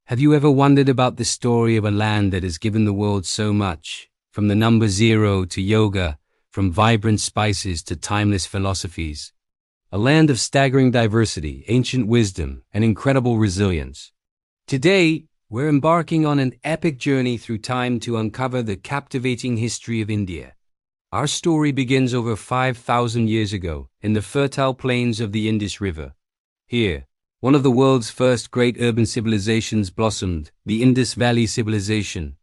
Have you ever wondered about the story of a land that has given the world so much? From the number zero to yoga, from vibrant spices to timeless philosophies. A land of staggering diversity, ancient wisdom, and incredible resilience. Today, we're embarking on an epic journey through time to uncover the captivating history of India. Our story begins over 5,000 years ago in the fertile plains of the Indus River. Here, one of the world's first great urban civilizations blossomed, the Indus Valley Civilization.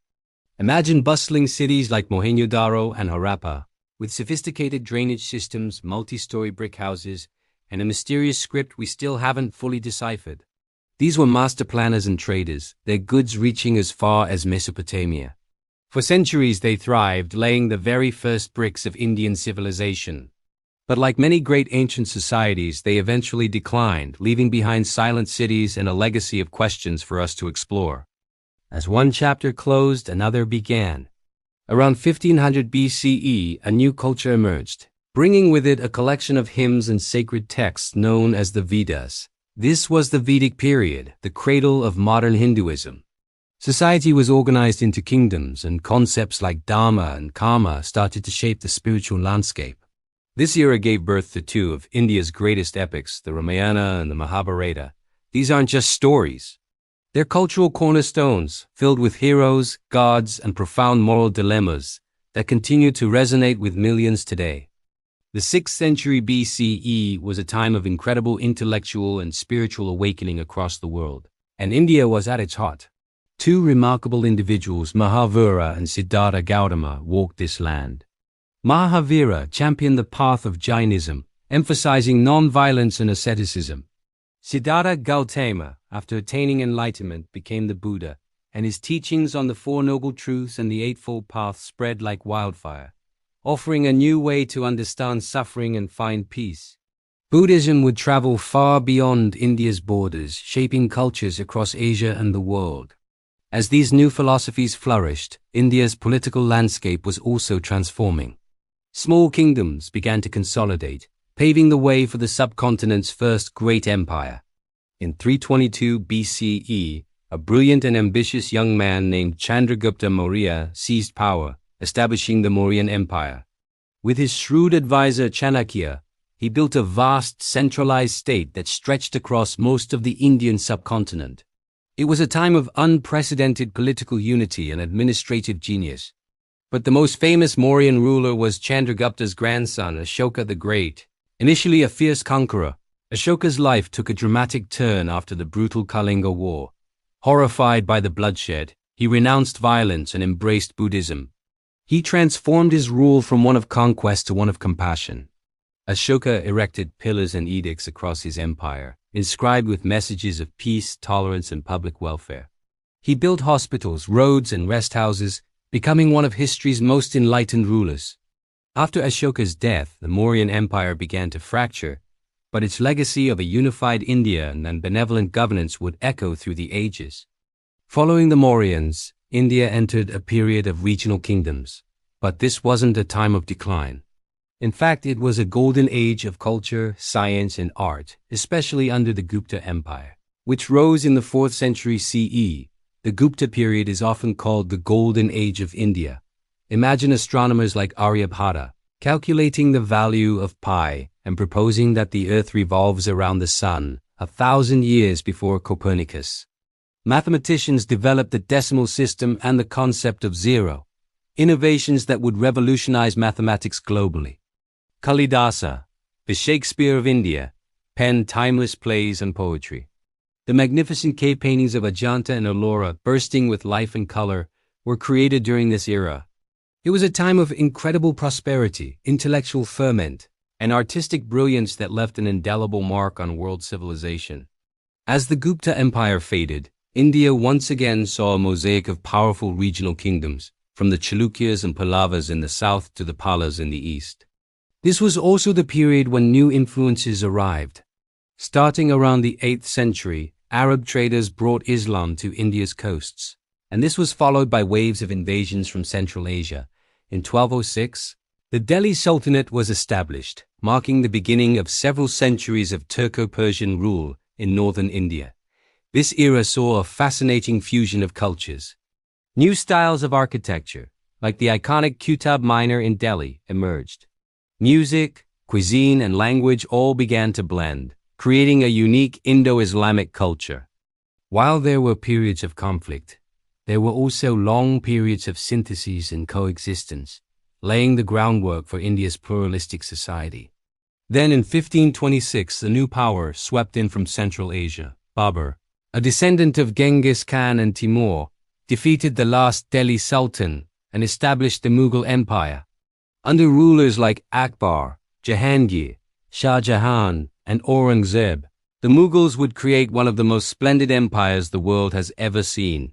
Imagine bustling cities like Mohenjo-daro and Harappa, with sophisticated drainage systems, multi-story brick houses, and a mysterious script we still haven't fully deciphered. These were master planners and traders, their goods reaching as far as Mesopotamia. For centuries they thrived, laying the very first bricks of Indian civilization. But like many great ancient societies, they eventually declined, leaving behind silent cities and a legacy of questions for us to explore. As one chapter closed, another began. Around 1500 BCE, a new culture emerged, bringing with it a collection of hymns and sacred texts known as the Vedas. This was the Vedic period, the cradle of modern Hinduism. Society was organized into kingdoms, and concepts like Dharma and Karma started to shape the spiritual landscape. This era gave birth to two of India's greatest epics, the Ramayana and the Mahabharata. These aren't just stories. They're cultural cornerstones, filled with heroes, gods, and profound moral dilemmas that continue to resonate with millions today. The 6th century BCE was a time of incredible intellectual and spiritual awakening across the world, and India was at its heart. Two remarkable individuals, Mahavira and Siddhartha Gautama, walked this land. Mahavira championed the path of Jainism, emphasizing non-violence and asceticism. Siddhartha Gautama, after attaining enlightenment, became the Buddha, and his teachings on the Four Noble Truths and the Eightfold Path spread like wildfire, offering a new way to understand suffering and find peace. Buddhism would travel far beyond India's borders, shaping cultures across Asia and the world. As these new philosophies flourished, India's political landscape was also transforming. Small kingdoms began to consolidate, paving the way for the subcontinent's first great empire. In 322 BCE, a brilliant and ambitious young man named Chandragupta Maurya seized power, establishing the Mauryan Empire. With his shrewd advisor Chanakya, he built a vast, centralized state that stretched across most of the Indian subcontinent. It was a time of unprecedented political unity and administrative genius. But the most famous Mauryan ruler was Chandragupta's grandson, Ashoka the Great. Initially a fierce conqueror, Ashoka's life took a dramatic turn after the brutal Kalinga War. Horrified by the bloodshed, he renounced violence and embraced Buddhism. He transformed his rule from one of conquest to one of compassion. Ashoka erected pillars and edicts across his empire, inscribed with messages of peace, tolerance, and public welfare. He built hospitals, roads, and rest houses, becoming one of history's most enlightened rulers. After Ashoka's death, the Mauryan Empire began to fracture, but its legacy of a unified India and benevolent governance would echo through the ages. Following the Mauryans, India entered a period of regional kingdoms, but this wasn't a time of decline. In fact, it was a golden age of culture, science, and art, especially under the Gupta Empire, which rose in the 4th century CE. The Gupta period is often called the Golden Age of India. Imagine astronomers like Aryabhata calculating the value of pi and proposing that the Earth revolves around the Sun 1,000 years before Copernicus. Mathematicians developed the decimal system and the concept of zero, innovations that would revolutionize mathematics globally. Kalidasa, the Shakespeare of India, penned timeless plays and poetry. The magnificent cave paintings of Ajanta and Ellora, bursting with life and color, were created during this era. It was a time of incredible prosperity, intellectual ferment, and artistic brilliance that left an indelible mark on world civilization. As the Gupta Empire faded, India once again saw a mosaic of powerful regional kingdoms, from the Chalukyas and Pallavas in the south to the Palas in the east. This was also the period when new influences arrived. Starting around the 8th century, Arab traders brought Islam to India's coasts, and this was followed by waves of invasions from Central Asia. In 1206, the Delhi Sultanate was established, marking the beginning of several centuries of Turco-Persian rule in northern India. This era saw a fascinating fusion of cultures. New styles of architecture, like the iconic Qutub Minar in Delhi, emerged. Music, cuisine, and language all began to blend, creating a unique Indo-Islamic culture. While there were periods of conflict, there were also long periods of synthesis and coexistence, laying the groundwork for India's pluralistic society. Then in 1526, a new power swept in from Central Asia. Babur, a descendant of Genghis Khan and Timur, defeated the last Delhi Sultan and established the Mughal Empire. Under rulers like Akbar, Jahangir, Shah Jahan, and Aurangzeb, the Mughals would create one of the most splendid empires the world has ever seen.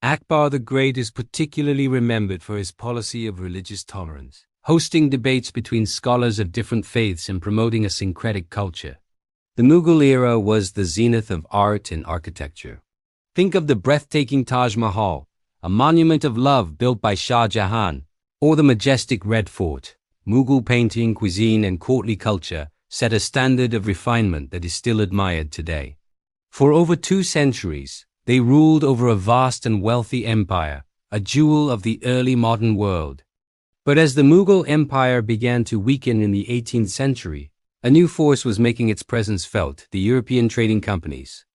Akbar the Great is particularly remembered for his policy of religious tolerance, hosting debates between scholars of different faiths and promoting a syncretic culture. The Mughal era was the zenith of art and architecture. Think of the breathtaking Taj Mahal, a monument of love built by Shah Jahan, or the majestic Red Fort. Mughal painting, cuisine, and courtly culture set a standard of refinement that is still admired today. For over 2 centuries, they ruled over a vast and wealthy empire, a jewel of the early modern world. But as the Mughal Empire began to weaken in the 18th century, a new force was making its presence felt: the European trading companies.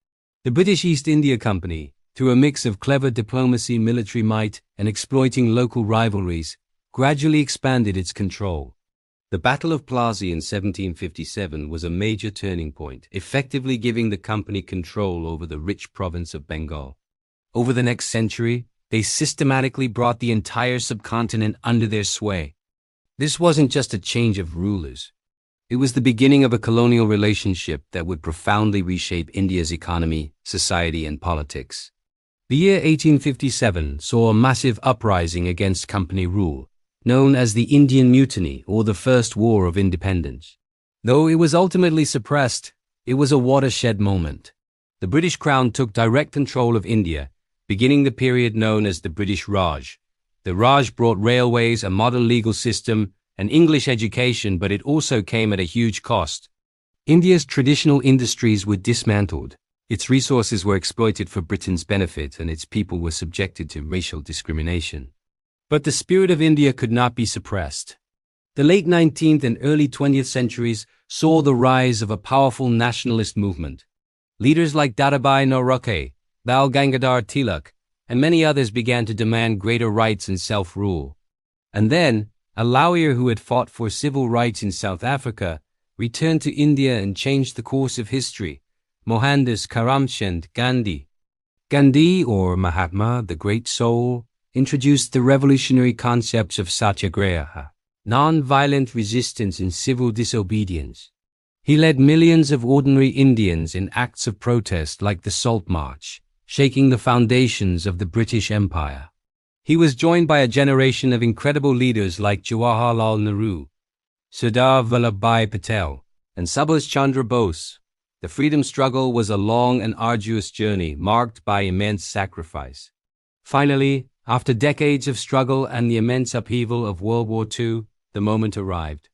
The British East India Company, through a mix of clever diplomacy, military might, and exploiting local rivalries, gradually expanded its control. The Battle of Plassey in 1757 was a major turning point, effectively giving the company control over the rich province of Bengal. Over the next century, they systematically brought the entire subcontinent under their sway. This wasn't just a change of rulers. It was the beginning of a colonial relationship that would profoundly reshape India's economy, society, and politics. The year 1857 saw a massive uprising against company rule, known as the Indian Mutiny or the First War of Independence. Though it was ultimately suppressed, it was a watershed moment. The British Crown took direct control of India, beginning the period known as the British Raj. The Raj brought railways, a modern legal system, and English education, but it also came at a huge cost. India's traditional industries were dismantled, its resources were exploited for Britain's benefit, and its people were subjected to racial discrimination. But the spirit of India could not be suppressed. The late 19th and early 20th centuries saw the rise of a powerful nationalist movement. Leaders like Dadabhai Naoroke, Bal Gangadhar Tilak, and many others began to demand greater rights and self-rule. And then, a lawyer who had fought for civil rights in South Africa returned to India and changed the course of history: Mohandas Karamchand Gandhi. Gandhi, or Mahatma, the Great Soul, introduced the revolutionary concepts of satyagraha, non-violent resistance and civil disobedience. He led millions of ordinary Indians in acts of protest like the Salt March, shaking the foundations of the British Empire. He was joined by a generation of incredible leaders like Jawaharlal Nehru, Sardar Vallabhbhai Patel, and Subhash Chandra Bose. The freedom struggle was a long and arduous journey marked by immense sacrifice. Finally, after decades of struggle and the immense upheaval of World War II, the moment arrived.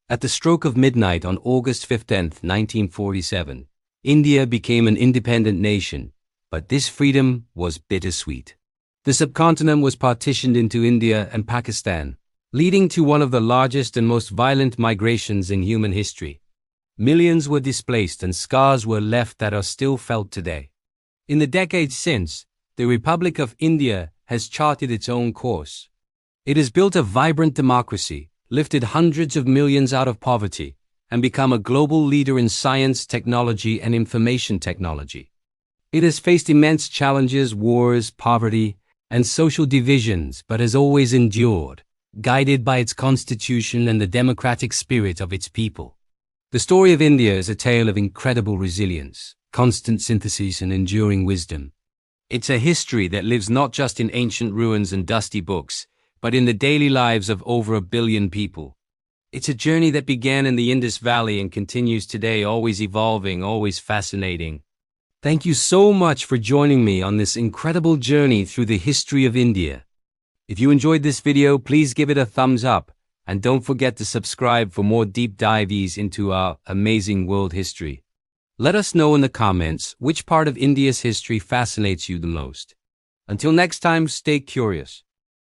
At the stroke of midnight on August 15, 1947, India became an independent nation, but this freedom was bittersweet. The subcontinent was partitioned into India and Pakistan, leading to one of the largest and most violent migrations in human history. Millions were displaced and scars were left that are still felt today. In the decades since, the Republic of India has charted its own course. It has built a vibrant democracy, lifted hundreds of millions out of poverty, and become a global leader in science, technology, and information technology. It has faced immense challenges, wars, poverty, and social divisions, but has always endured, guided by its constitution and the democratic spirit of its people. The story of India is a tale of incredible resilience, constant synthesis, and enduring wisdom. It's a history that lives not just in ancient ruins and dusty books, but in the daily lives of over 1 billion people. It's a journey that began in the Indus Valley and continues today, always evolving, always fascinating. Thank you so much for joining me on this incredible journey through the history of India. If you enjoyed this video, please give it a thumbs up, and don't forget to subscribe for more deep dives into our amazing world history. Let us know in the comments which part of India's history fascinates you the most. Until next time, stay curious.